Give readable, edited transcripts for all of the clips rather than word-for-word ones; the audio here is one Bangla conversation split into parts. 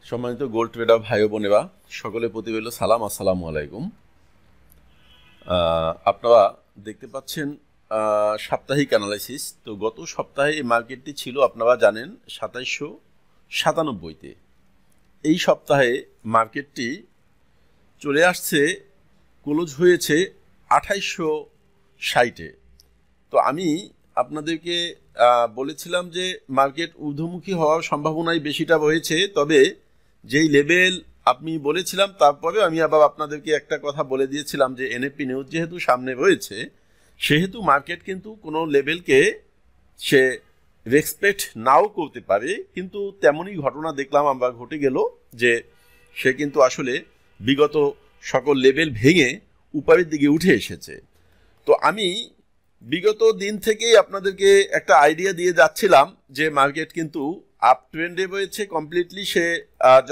সম্মানিত গোল্ড ট্রেডার ভাই ও বোনেরা সকলের প্রতি রইল সালাম, আসসালামু আলাইকুম। আপনারা দেখতে পাচ্ছেন সাপ্তাহিক অ্যানালাইসিস। তো গত সপ্তাহে এই মার্কেটটি ছিল আপনারা জানেন 2797-তে। এই সপ্তাহে মার্কেটটি চলে আসছে, ক্লোজ হয়েছে 2860-এ। তো আমি আপনাদেরকে বলেছিলাম যে মার্কেট ঊর্ধ্বমুখী হওয়ার সম্ভাবনাই বেশিটা রয়েছে, তবে যেই লেভেল আপনি বলেছিলাম তারপরে আমি আবার আপনাদেরকে একটা কথা বলে দিয়েছিলাম যে এনএফপি নিউজ যেহেতু সামনে রয়েছে সেহেতু মার্কেট কিন্তু কোনো লেভেলকে সে রেসপেক্ট নাও করতে পারে, কিন্তু তেমনই ঘটনা দেখলাম আমরা, ঘটে গেল যে সে কিন্তু আসলে বিগত সকল লেভেল ভেঙে উপরের দিকে উঠে এসেছে। তো আমি বিগত দিন থেকেই আপনাদেরকে একটা আইডিয়া দিয়ে যাচ্ছিলাম যে মার্কেট কিন্তু আপ ট্রেন্ডে রয়েছে, কমপ্লিটলি সে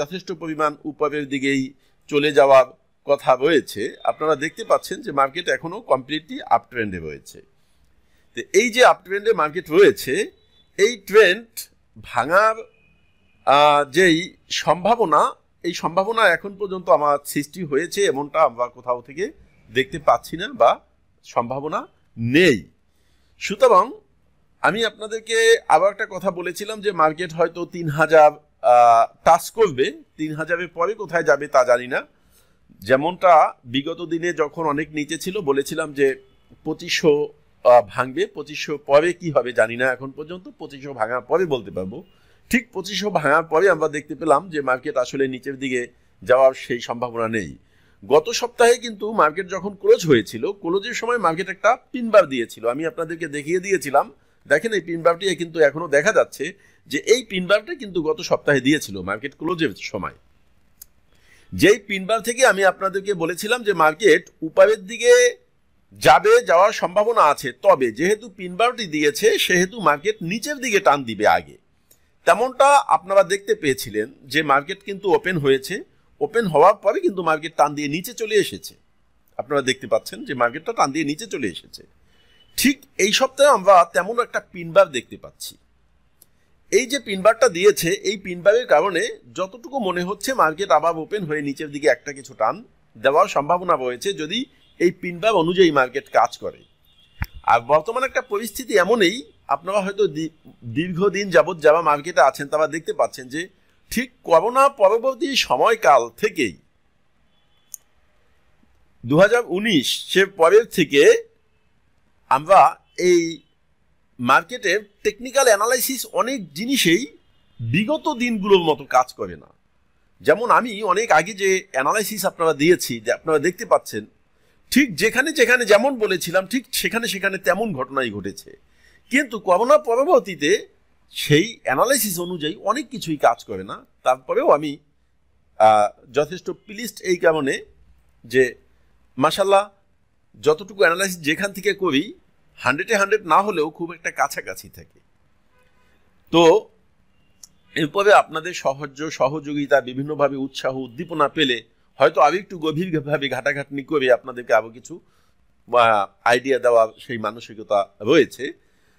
যথেষ্ট পরিমাণ উপরের দিকেই চলে যাওয়ার কথা রয়েছে। আপনারা দেখতে পাচ্ছেন যে মার্কেট এখনও কমপ্লিটলি আপ ট্রেন্ডে রয়েছে। তো এই যে আপ ট্রেন্ডে মার্কেট রয়েছে, এই ট্রেন্ড ভাঙার যেই সম্ভাবনা, এই সম্ভাবনা এখন পর্যন্ত আমার সৃষ্টি হয়েছে এমনটা আমরা কোথাও থেকে দেখতে পাচ্ছি না বা সম্ভাবনা নেই। সুতরাং আমি আপনাদেরকে আবার একটা কথা বলেছিলাম যে মার্কেট হয়তো 3000 টাচ করবে, 3000-এর পরে কোথায় যাবে তা জানি না। যেমনটা বিগত দিনে যখন অনেক নিচে ছিল বলেছিলাম যে 2500 ভাঙবে, 2500 পরে কি হবে জানি না, এখন পর্যন্ত 2500 ভাঙার পরে বলতে পারবো। ঠিক 2500 ভাঙার পরে আমরা দেখতে পেলাম যে মার্কেট আসলে নিচের দিকে যাওয়ার সেই সম্ভাবনা নেই। গত সপ্তাহে কিন্তু মার্কেট যখন ক্লোজ হয়েছিল, ক্লোজের সময় মার্কেট একটা পিনবার দিয়েছিল, আমি আপনাদেরকে দেখিয়ে দিয়েছিলাম। দেখেন এই পিনবারটি কিন্তু এখনো দেখা যাচ্ছে যে এই পিনবারটা কিন্তু গত সপ্তাহে দিয়েছিল মার্কেট ক্লোজের সময়। যেই পিনবার থেকে আমি আপনাদেরকে বলেছিলাম যে মার্কেট উপরের দিকে যাওয়ার সম্ভাবনা আছে, তবে যেহেতু পিনবারটি দিয়েছে সেহেতু মার্কেট নিচের দিকে টান দিবে আগে। তেমনটা আপনারা দেখতে পেয়েছিলেন যে মার্কেট কিন্তু ওপেন হয়েছে, ওপেন হওয়ার পরে কিন্তু মার্কেট টান দিয়ে নিচে চলে এসেছে। আপনারা দেখতে পাচ্ছেন যে মার্কেটটা টান দিয়ে নিচে চলে এসেছে। ঠিক এই সপ্তাহে আমরা তেমন একটা পিনবার দেখতে পাচ্ছি। এই যে পিনবারটা দিয়েছে, এই পিনবারের কারণে যতটুকু মনে হচ্ছে মার্কেট আবার ওপেন হয়ে নিচের দিকে একটা কিছু টান দেওয়ার সম্ভাবনা রয়েছে যদি এই পিনবার অনুযায়ী মার্কেট কাজ করে। আর বর্তমানে একটা পরিস্থিতি এমনই, আপনারা হয়তো দীর্ঘদিন যাবৎ যারা মার্কেটে আছেন তারা দেখতে পাচ্ছেন যে ঠিক করোনা পরবর্তী সময়কাল থেকেই 2019-এর পরের থেকে আমরা এই মার্কেটের টেকনিক্যাল অ্যানালাইসিস অনেক জিনিসেই বিগত দিনগুলোর মতো কাজ করে না। যেমন আমি অনেক আগে যে অ্যানালাইসিস আপনারা দিয়েছি, যে আপনারা দেখতে পাচ্ছেন ঠিক যেখানে যেখানে যেমন বলেছিলাম ঠিক সেখানে সেখানে তেমন ঘটনাই ঘটেছে, কিন্তু করোনা পরবর্তীতে সেই অ্যানালাইসিস অনুযায়ী অনেক কিছুই কাজ করে না। তারপরেও আমি যথেষ্ট প্লিজড এই কারণে যে মাশাআল্লাহ যতটুকু অ্যানালাইসিস যেখান থেকে করি 100-এ 100 না হলেও খুব একটা কাছাকাছি থাকে। তো এরপরে আপনাদের সহযোগিতা, বিভিন্নভাবে উৎসাহ উদ্দীপনা পেলে হয়তো আরও একটু গভীরভাবে ঘাটাঘাটনি করে আপনাদেরকে আরও কিছু আইডিয়া দেওয়ার সেই মানসিকতা রয়েছে।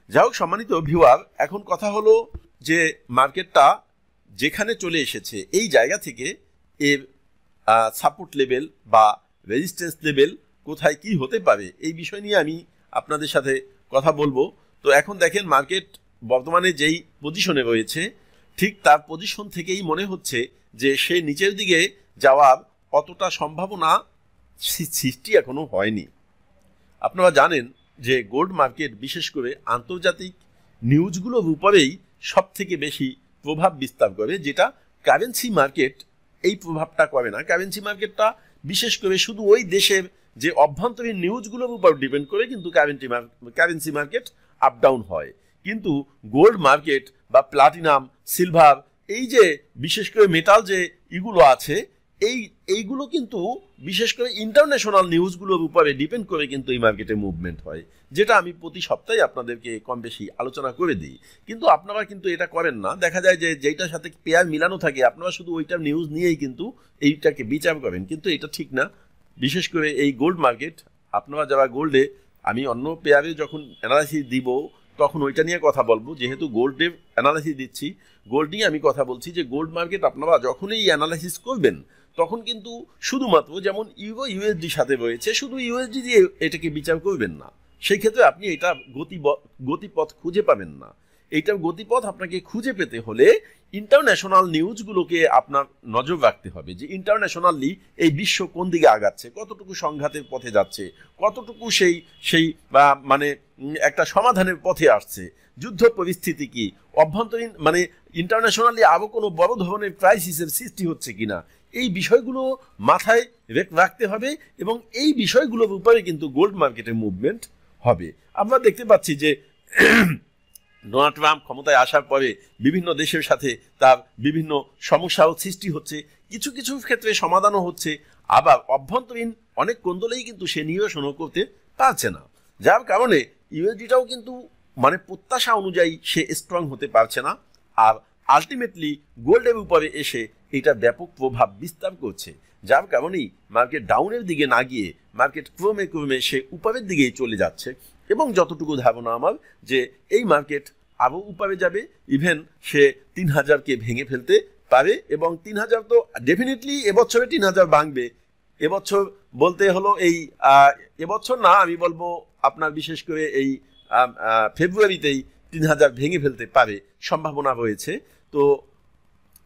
যাই হোক সম্মানিত ভিউয়ার, এখন কথা হলো যে মার্কেটটা যেখানে চলে এসেছে এই জায়গা থেকে এর সাপোর্ট লেভেল বা রেজিস্ট্যান্স লেভেল কোথায় কি হতে পারে এই বিষয় নিয়ে আমি আপনাদের সাথে কথা বলবো। তো এখন দেখেন মার্কেট বর্তমানে যেই পজিশনে রয়েছে ঠিক তার পজিশন থেকেই মনে হচ্ছে যে সে নিচের দিকে যাওয়ার অতটা সম্ভাবনা সৃষ্টি এখনো হয়নি। আপনারা জানেন যে গোল্ড মার্কেট বিশেষ করে আন্তর্জাতিক নিউজগুলোর উপরেই সব থেকে বেশি প্রভাব বিস্তার করে, যেটা কারেন্সি মার্কেট এই প্রভাবটা করে না। কারেন্সি মার্কেটটা বিশেষ করে শুধু ওই দেশের যে অভ্যন্তরীণ নিউজগুলোর উপর ডিপেন্ড করে কিন্তু কারেন্সি মার্কেট আপ ডাউন হয়। কিন্তু গোল্ড মার্কেট বা প্লাটিনাম, সিলভার, এই যে বিশেষ করে মেটাল যে এগুলো আছে এইগুলো কিন্তু বিশেষ করে ইন্টারন্যাশনাল নিউজগুলোর উপরে ডিপেন্ড করে কিন্তু এই মার্কেটে মুভমেন্ট হয়, যেটা আমি প্রতি সপ্তাহে আপনাদেরকে কম বেশি আলোচনা করে দিই। কিন্তু আপনারা কিন্তু এটা করেন না। দেখা যায় যে যেটার সাথে পেয়ার মিলানো থাকে আপনারা শুধু ওইটার নিউজ নিয়েই কিন্তু এইটাকে বিচার করেন, কিন্তু এটা ঠিক না। বিশেষ করে এই গোল্ড মার্কেট, আপনারা যারা গোল্ডে, আমি অন্য পেয়ারে যখন অ্যানালাইসিস দিব তখন ওইটা নিয়ে কথা বলবো। যেহেতু গোল্ডের অ্যানালাইসিস দিচ্ছি, গোল্ড নিয়ে আমি কথা বলছি যে গোল্ড মার্কেট আপনারা যখনই অ্যানালাইসিস করবেন তখন কিন্তু শুধুমাত্র যেমন ইউরো ইউএসডি সাথে রয়েছে শুধু ইউএসডি দিয়ে এটাকে বিচার করবেন না। সেই ক্ষেত্রে আপনি এটা গতিপথ খুঁজে পাবেন না। এইটার গতিপথ আপনাকে খুঁজে পেতে হলে ইন্টারন্যাশনাল নিউজগুলোকে আপনার নজর রাখতে হবে, যে ইন্টারন্যাশনালি এই বিশ্ব কোন দিকে আগাচ্ছে, কতটুকু সংঘাতের পথে যাচ্ছে, কতটুকু সেই মানে একটা সমাধানের পথে আসছে, যুদ্ধ পরিস্থিতি কি, অভ্যন্তরীণ মানে ইন্টারন্যাশনালি আরও কোনো বড় ধরনের ক্রাইসিসের সৃষ্টি হচ্ছে কিনা, এই বিষয়গুলো মাথায় রাখতে হবে এবং এই বিষয়গুলোর উপরে কিন্তু গোল্ড মার্কেটের মুভমেন্ট হবে। আমরা দেখতে পাচ্ছি যে ডোনাল্ড ট্রাম্প ক্ষমতায় আসার পরে বিভিন্ন দেশের সাথে তার বিভিন্ন সমস্যাও সৃষ্টি হচ্ছে, কিছু কিছু ক্ষেত্রে সমাধানও হচ্ছে, আবার অভ্যন্তরীণ অনেক কোন্দলেই কিন্তু সে নিরসনও করতে পারছে না, যার কারণে ইউএসডিটাও কিন্তু মানে প্রত্যাশা অনুযায়ী সে স্ট্রং হতে পারছে না। আর আলটিমেটলি গোল্ডের উপরে এসে এটা ব্যাপক প্রভাব বিস্তার করছে, যার কারণেই মার্কেট ডাউনের দিকে না গিয়ে মার্কেট ক্রমে ক্রমে সে উপরের দিকেই চলে যাচ্ছে। এবং যতটুকু ধারণা আমার যে এই মার্কেট আরও উপরে যাবে, ইভেন সে 3000কে ভেঙে ফেলতে পারে এবং 3000 তো ডেফিনেটলি এবছরে 3000 ভাঙবে। এবছর বলতে হলো এই এবছর না, আমি বলবো আপনার বিশেষ করে এই ফেব্রুয়ারিতেই 3000 ভেঙে ফেলতে পারে, সম্ভাবনা রয়েছে। তো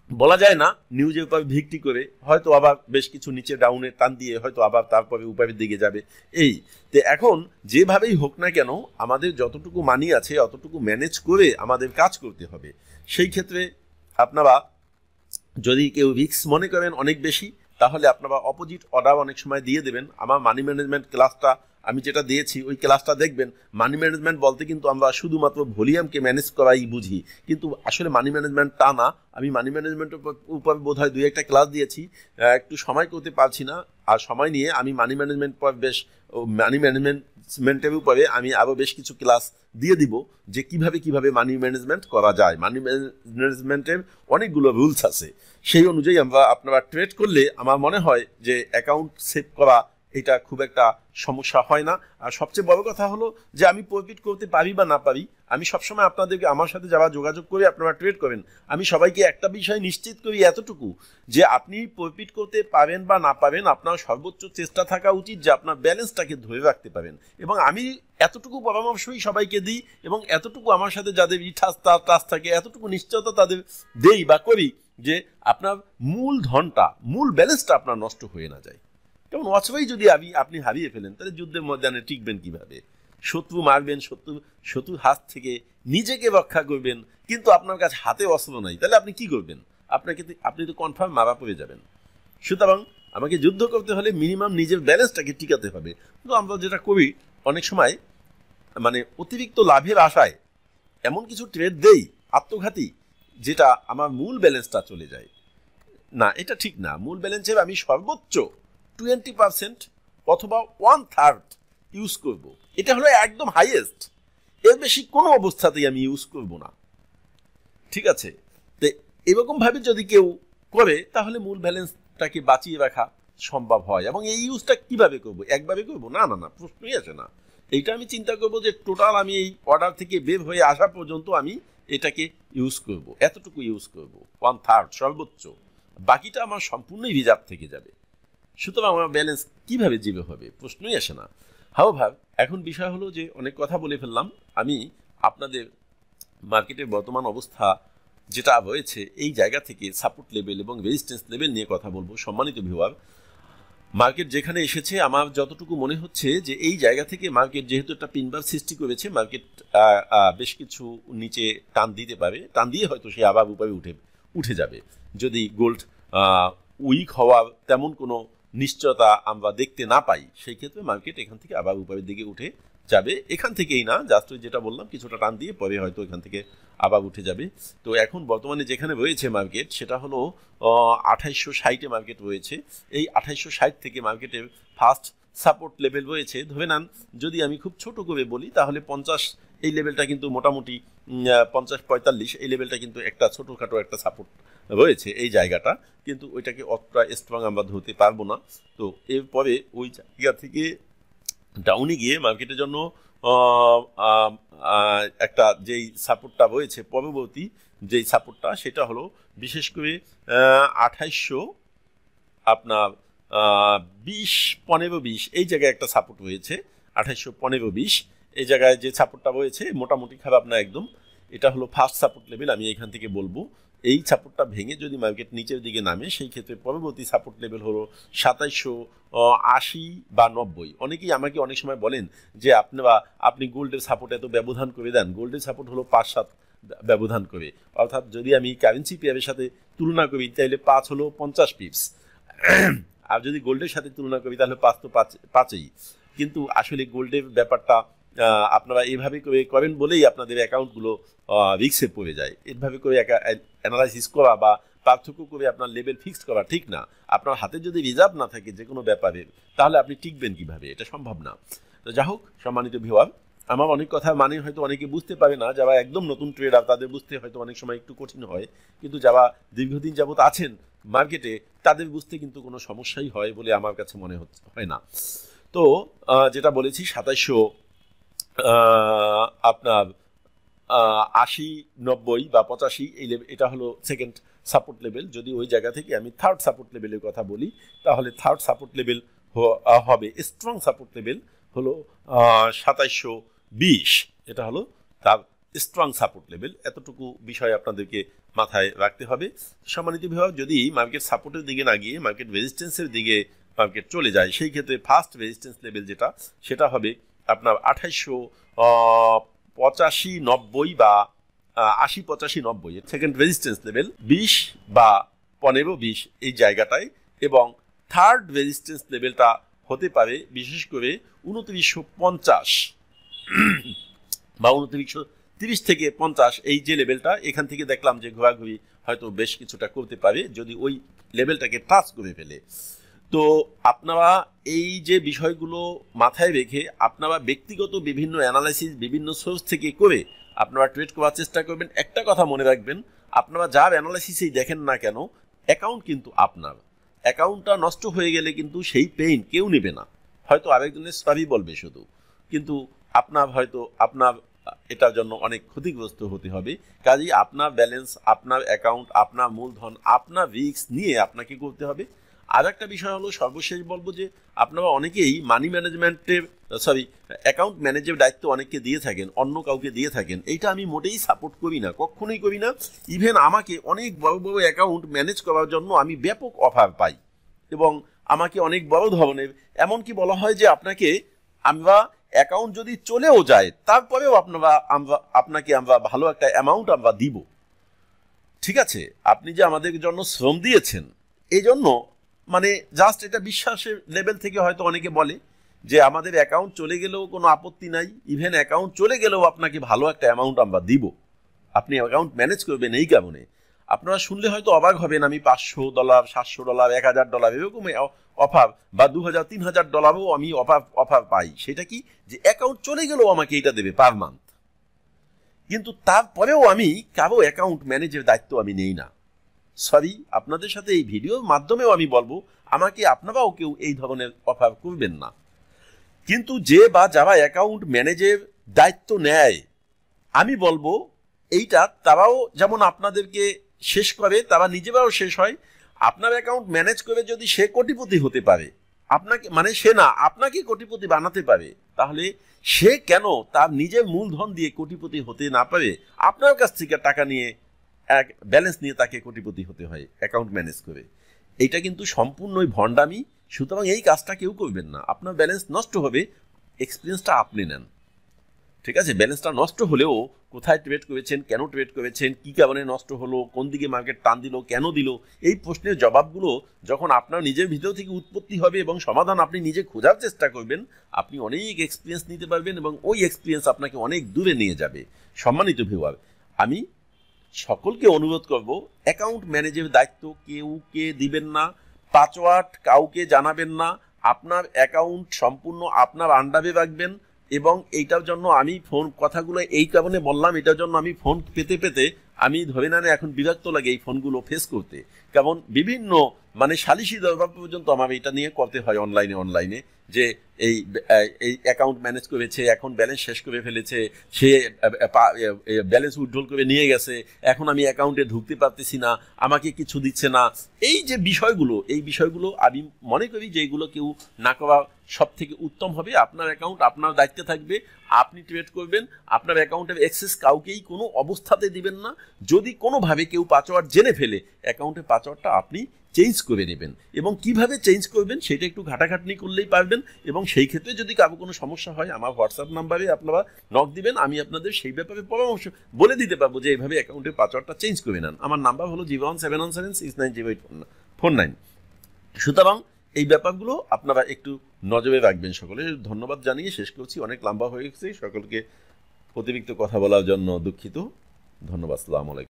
বলা যায় না, নিউজের উপর ভিত্তি করে হয়তো আবার বেশ কিছু নিচে ডাউনে টান দিয়ে হয়তো আবার তারপরে উপরের দিকে যাবে। এই তো এখন যেভাবেই হোক না কেন আমাদের যতটুকু মানি আছে অতটুকু ম্যানেজ করে আমাদের কাজ করতে হবে। সেই ক্ষেত্রে আপনারা যদি কেউ রিস্ক মনে করেন অনেক বেশি, তাহলে আপনারা অপোজিট অর্ডার অনেক সময় দিয়ে দেবেন। আমার মানি ম্যানেজমেন্ট ক্লাসটা আমি যেটা দিয়েছি ওই ক্লাসটা দেখবেন। মানি ম্যানেজমেন্ট বলতে কিন্তু আমরা শুধুমাত্র ভলিউমকে ম্যানেজ করাই বুঝি, কিন্তু আসলে মানি ম্যানেজমেন্ট তা না। আমি মানি ম্যানেজমেন্টের উপর বোধহয় 2-1টা ক্লাস দিয়েছি, একটু সময় করতে পারছি না। আর সময় নিয়ে আমি মানি ম্যানেজমেন্টের উপরে আমি আরও বেশ কিছু ক্লাস দিয়ে দিব, যে কিভাবে মানি ম্যানেজমেন্ট করা যায়। মানি ম্যানেজমেন্টের অনেকগুলো রুলস আছে, সেই অনুযায়ী আপনারা ট্রেড করলে আমার মনে হয় যে অ্যাকাউন্ট সেভ করা এটা খুব একটা সমস্যা হয় না। আর সবচেয়ে বড় কথা হলো যে আমি প্রফিট করতে পারি বা না পারি, আমি সবসময় আপনাদেরকে আমার সাথে যারা যোগাযোগ করে আপনারা ট্রেড করেন, আমি সবাইকে একটা বিষয় নিশ্চিত করি এতটুকু, যে আপনি প্রফিট করতে পারেন বা না পারেন আপনার সর্বোচ্চ চেষ্টা থাকা উচিত যে আপনার ব্যালেন্সটাকে ধরে রাখতে পারেন। এবং আমি এতটুকু পরামর্শই সবাইকে দিই এবং এতটুকু আমার সাথে যাদের টাচ থাকে এতটুকু নিশ্চয়তা তাদের দেই বা করি যে আপনার মূল ধনটা, মূল ব্যালেন্সটা আপনার নষ্ট হয়ে না যায়। যেমন অচবাই যদি আপনি হারিয়ে ফেলেন তাহলে যুদ্ধের ময়দানে টিকবেন কিভাবে? শত্রু মারবেন, শত্রুর হাত থেকে নিজেকে রক্ষা করবেন, কিন্তু আপনার কাছে হাতে অস্ত্র নাই, তাহলে আপনি কি করবেন? আপনি তো কনফার্ম মারা পড়ে যাবেন। সুতরাং আমাকে যুদ্ধ করতে হলে মিনিমাম নিজের ব্যালেন্সটাকে টিকাতে হবে। কিন্তু আমরা যেটা করি অনেক সময় মানে অতিরিক্ত লাভের আশায় এমন কিছু ট্রেড দেই আত্মঘাতী, যেটা আমার মূল ব্যালেন্সটা চলে যায়। না, এটা ঠিক না। মূল ব্যালেন্সের আমি সর্বোচ্চ 20% অথবা 1/3 ইউজ করব, এটা হলো একদম হাইয়েস্ট। এর বেশি কোনো অবস্থাতেই আমি ইউজ করব না, ঠিক আছে? তো এরকমভাবে যদি কেউ করে তাহলে মূল ব্যালেন্সটাকে বাঁচিয়ে রাখা সম্ভব হয়। এবং এই ইউজটা কিভাবে করব? একভাবে করব? না, প্রশ্নই আসে না। এইটা আমি চিন্তা করব যে টোটাল আমি এই অর্ডার থেকে বের হয়ে আসা পর্যন্ত আমি এটাকে ইউজ করব, এতটুকু ইউজ করব, 1/3 সর্বোচ্চ। বাকিটা আমার সম্পূর্ণই রিজার্ভ থেকে যাবে। সুতরাং আমার ব্যালেন্স কিভাবে জিরো হবে? প্রশ্নই আসে না। হাওভাব এখন বিষয় হলো যে অনেক কথা বলে ফেললাম। আমি আপনাদের মার্কেটের বর্তমান অবস্থা যেটা রয়েছে এই জায়গা থেকে সাপোর্ট লেভেল এবং রেজিস্ট্যান্স লেভেল নিয়ে কথা বলবো। সম্মানিত ভিউয়ার, মার্কেট যেখানে এসেছে আমার যতটুকু মনে হচ্ছে যে এই জায়গা থেকে মার্কেট যেহেতু একটা পিনবার সৃষ্টি করেছে, মার্কেট বেশ কিছু নিচে টান দিতে পারে, টান দিয়ে হয়তো সে আবার উপরে উঠে যাবে। যদি গোল্ড উইক হওয়ার তেমন কোনো নিশ্চয়তা আমরা দেখতে না পাই, সেই ক্ষেত্রে মার্কেট এখান থেকে আবার উপরের দিকে উঠে যাবে। এখান থেকেই না, জাস্ট যেটা বললাম কিছুটা টান দিয়ে পরে হয়তো এখান থেকে আবার উঠে যাবে। তো এখন বর্তমানে যেখানে রয়েছে মার্কেট সেটা হলো 2860-এ মার্কেট রয়েছে। এই 2860 থেকে মার্কেটের ফার্স্ট সাপোর্ট লেভেল রয়েছে। ধরে নেন যদি আমি খুব ছোট করে বলি তাহলে 50, এই লেভেলটা কিন্তু মোটামুটি 50-45, এই লেভেলটা কিন্তু একটা ছোটোখাটো একটা সাপোর্ট রয়েছে এই জায়গাটা, কিন্তু ওইটাকে অতটা স্ট্রং আমরা ধরতে পারবো না। তো এরপরে ওই জায়গা থেকে ডাউনে গিয়ে মার্কেটের জন্য একটা যেই সাপোর্টটা রয়েছে পরবর্তী যেই সাপোর্টটা সেটা হলো বিশেষ করে 2800 আপনার 20 15 20 এই জায়গায় একটা সাপোর্ট রয়েছে 2815 20 এই জায়গায় যে সাপোর্টটা রয়েছে মোটামুটি খারাপ না একদম। এটা হলো ফার্স্ট সাপোর্ট লেভেল। আমি এখান থেকে বলবো এই সাপোর্টটা ভেঙে যদি মার্কেট নিচের দিকে নামে সেই ক্ষেত্রে পরবর্তী সাপোর্ট লেভেল হলো 2780 বা 90। অনেকেই আমাকে অনেক সময় বলেন যে আপনি গোল্ডের সাপোর্ট এত ব্যবধান করে দেন। গোল্ডের সাপোর্ট হলো 5-7 ব্যবধান করে, অর্থাৎ যদি আমি কারেন্সি পেয়ারের সাথে তুলনা করি তাহলে 5 হলো 50 পিপস, আর যদি গোল্ডের সাথে তুলনা করি তাহলে 5 তো 5ই। কিন্তু আসলে গোল্ডের ব্যাপারটা আপনারা এইভাবে করেন বলেই আপনাদের অ্যাকাউন্টগুলো রিস্কে পড়ে যায়। এইভাবে করে অ্যানালাইসিস করা বা পার্থক্য করে আপনার লেভেল ফিক্সড করা ঠিক না। আপনার হাতে যদি রিজার্ভ না থাকে যে কোনো ব্যাপারে তাহলে আপনি টিকবেন কিভাবে? এটা সম্ভব না। তো যাই হোক, সম্মানিত ভিউয়ার, আমার অনেক কথা মানে হয়তো অনেকে বুঝতে পারে না, যারা একদম নতুন ট্রেডার তাদের বুঝতে হয়তো অনেক সময় একটু কঠিন হয়, কিন্তু যারা দীর্ঘদিন যাবত আছেন মার্কেটে তাদের বুঝতে কিন্তু কোনো সমস্যাই হয় বলে আমার কাছে মনে হয় না। তো যেটা বলেছি 2700 আপনার 80-90 বা 85 এই লেভেল, এটা হলো সেকেন্ড সাপোর্ট লেভেল। যদি ওই জায়গা থেকে আমি থার্ড সাপোর্ট লেভেলের কথা বলি তাহলে থার্ড সাপোর্ট লেভেল হবে স্ট্রং সাপোর্ট লেভেল হলো 2720। এটা হলো তার স্ট্রং সাপোর্ট লেভেল। এতটুকু বিষয় আপনাদেরকে মাথায় রাখতে হবে। সম্মানিত ভিউয়ার, যদি মার্কেট সাপোর্টের দিকে না গিয়ে মার্কেট রেজিস্ট্যান্সের দিকে মার্কেট চলে যায় সেই ক্ষেত্রে ফার্স্ট রেজিস্ট্যান্স লেভেল সেটা হবে আপনার 2885-90 বা 80-85-90 সেকেন্ড রেজিস্ট্যান্স লেভেল 20 বা 15-20 এই জায়গাটায়, এবং থার্ড রেজিস্ট্যান্স লেভেলটা হতে পারে বিশেষ করে 2950 বা 2930 থেকে 50 এই যে লেভেলটা। এখান থেকে দেখলাম যে ঘোরাঘুরি হয়তো বেশ কিছুটা করতে পারে যদি ওই লেভেলটাকে টাচ করে ফেলে। তো আপনারা এই যে বিষয়গুলো মাথায় রেখে আপনারা ব্যক্তিগত বিভিন্ন অ্যানালাইসিস বিভিন্ন সোর্স থেকে করে আপনারা ট্রেড করার চেষ্টা করবেন। একটা কথা মনে রাখবেন, আপনারা যার অ্যানালাইসিসেই দেখেন না কেন অ্যাকাউন্ট কিন্তু আপনার। অ্যাকাউন্টটা নষ্ট হয়ে গেলে কিন্তু সেই পেইন কেউ নেবে না, হয়তো আরেকজনের সরি বলবে শুধু, কিন্তু আপনার এটার জন্য অনেক ক্ষতিগ্রস্ত হতে হবে। কাজেই আপনার ব্যালেন্স, আপনার অ্যাকাউন্ট, আপনার মূলধন, আপনার রিস্ক নিয়ে আপনাকে করতে হবে। আর একটা বিষয় হলো, সর্বশেষ বলবো যে আপনারা অনেকেই মানি ম্যানেজমেন্টের অ্যাকাউন্ট ম্যানেজের দায়িত্ব অনেককে দিয়ে থাকেন, অন্য কাউকে দিয়ে থাকেন। এইটা আমি মোটেই সাপোর্ট করি না, কখনোই করি না। ইভেন আমাকে অনেক বড় বড় অ্যাকাউন্ট ম্যানেজ করার জন্য আমি ব্যাপক অফার পাই এবং আমাকে অনেক বড় ধরনের এমনকি বলা হয় যে আমরা অ্যাকাউন্ট যদি চলেও যায় তারপরেও আপনাকে আমরা ভালো একটা অ্যামাউন্ট আমরা দিব। ঠিক আছে, আপনি যে আমাদের জন্য শ্রম দিয়েছেন এই জন্য মানে জাস্ট এটা বিশ্বাসের লেভেল থেকে হয়তো অনেকে বলে যে আমাদের অ্যাকাউন্ট চলে গেলেও কোনো আপত্তি নাই, ইভেন অ্যাকাউন্ট চলে গেলেও আপনাকে ভালো একটা অ্যামাউন্ট আমরা দিব, আপনি অ্যাকাউন্ট ম্যানেজ করবেন এই কারণে। আপনারা শুনলে হয়তো অবাক হবেন, আমি $500, $700, $1000 এরকম অফার বা $2000-3000 আমি অফার পাই। সেটা কি যে অ্যাকাউন্ট চলে গেলেও আমাকে এটা দেবে পার মান্থ, কিন্তু তারপরেও আমি কারো অ্যাকাউন্ট ম্যানেজের দায়িত্ব আমি নেই না। সরি, আপনাদের সাথে এই ভিডিওর মাধ্যমেও আমি বলবো আপনারাও কেউ এই ধরনের অফার করবেন না। কিন্তু যারা অ্যাকাউন্ট ম্যানেজের দায়িত্ব নেয় আমি বলবো এইটা তারাও যেমন আপনাদেরকে শেষ করে তারা নিজেরাও শেষ হয়। আপনার অ্যাকাউন্ট ম্যানেজ করে যদি সে কোটিপতি হতে পারে, আপনাকে কোটিপতি বানাতে পারে, তাহলে সে কেন তার নিজের মূলধন দিয়ে কোটিপতি হতে না পারে? আপনার কাছ থেকে টাকা নিয়ে ব্যালেন্স নিয়ে তাকে কোটিপতি হতে হয় অ্যাকাউন্ট ম্যানেজ করে। এইটা কিন্তু সম্পূর্ণই ভণ্ডামি। সুতরাং এই কাজটা কেউ করবেন না। আপনার ব্যালেন্স নষ্ট হবে, এক্সপিরিয়েন্সটা আপনি নেন। ঠিক আছে, ব্যালেন্সটা নষ্ট হলেও কোথায় ট্রেড করেছেন, কেন ট্রেড করেছেন, কী কারণে নষ্ট হলো, কোন দিকে মার্কেট টান দিল, কেন দিল, এই প্রশ্নের জবাবগুলো যখন আপনার নিজের ভিতর থেকে উৎপত্তি হবে এবং সমাধান আপনি নিজে খোঁজার চেষ্টা করবেন, আপনি অনেক এক্সপিরিয়েন্স নিতে পারবেন এবং ওই এক্সপিরিয়েন্স আপনাকে অনেক দূরে নিয়ে যাবে। সম্মানিত ভিউয়ার, আমি সকলকে অনুরোধ করব, অ্যাকাউন্ট ম্যানেজের দায়িত্ব কেউকে দিবেন না, পাসওয়ার্ড কাউকে জানাবেন না, আপনার অ্যাকাউন্ট সম্পূর্ণ আপনার আন্ডারে রাখবেন। এবং এইটার জন্য আমি কথাগুলো এই কারণে বললাম, এটার জন্য আমি ফোন পেতে পেতে আমি ধরে না এখন বিরক্ত লাগে এই ফোনগুলো ফেস করতে। কারণ বিভিন্ন সালিশি দরবার পর্যন্ত আমার এটা নিয়ে করতে হয় অনলাইনে, যে এই এই অ্যাকাউন্ট ম্যানেজ করেছে, এখন ব্যালেন্স শেষ করে ফেলেছে, সে ব্যালেন্স উইথড্রল করে নিয়ে গেছে, এখন আমি অ্যাকাউন্টে ঢুকতে পারতেছি না, আমাকে কিছু দিচ্ছে না। এই যে বিষয়গুলো, এই বিষয়গুলো আমি মনে করি যে এইগুলো কেউ না করা সব থেকে উত্তম হবে। আপনার অ্যাকাউন্ট আপনার দায়িত্বে থাকবে, আপনি ট্রেড করবেন, আপনার অ্যাকাউন্টের অ্যাক্সেস কাউকেই কোনো অবস্থাতে দিবেন না। যদি কোনোভাবে কেউ পাসওয়ার্ড জেনে ফেলে, অ্যাকাউন্টের পাসওয়ার্ডটা আপনি চেঞ্জ করে নেবেন, এবং কিভাবে চেঞ্জ করবেন সেটা একটু ঘাটাঘাটনি করলেই পারবেন। এবং সেই ক্ষেত্রে যদি কারো কোনো সমস্যা হয়, আমার হোয়াটসঅ্যাপ নাম্বারে আপনারা নক দিবেন, আমি আপনাদের সেই ব্যাপারে পরামর্শ বলে দিতে পারবো যে এইভাবে অ্যাকাউন্টের পাসওয়ার্ডটা চেঞ্জ করে নেন। আমার নাম্বার হলো 01717690849। সুতরাং এই ব্যাপারগুলো আপনারা একটু নজরে রাখবেন। সকলে ধন্যবাদ জানিয়ে শেষ করছি, অনেক লম্বা হয়ে গেছে। সকলকে অতিরিক্ত কথা বলার জন্য দুঃখিত। ধন্যবাদ। আসসালামু আলাইকুম।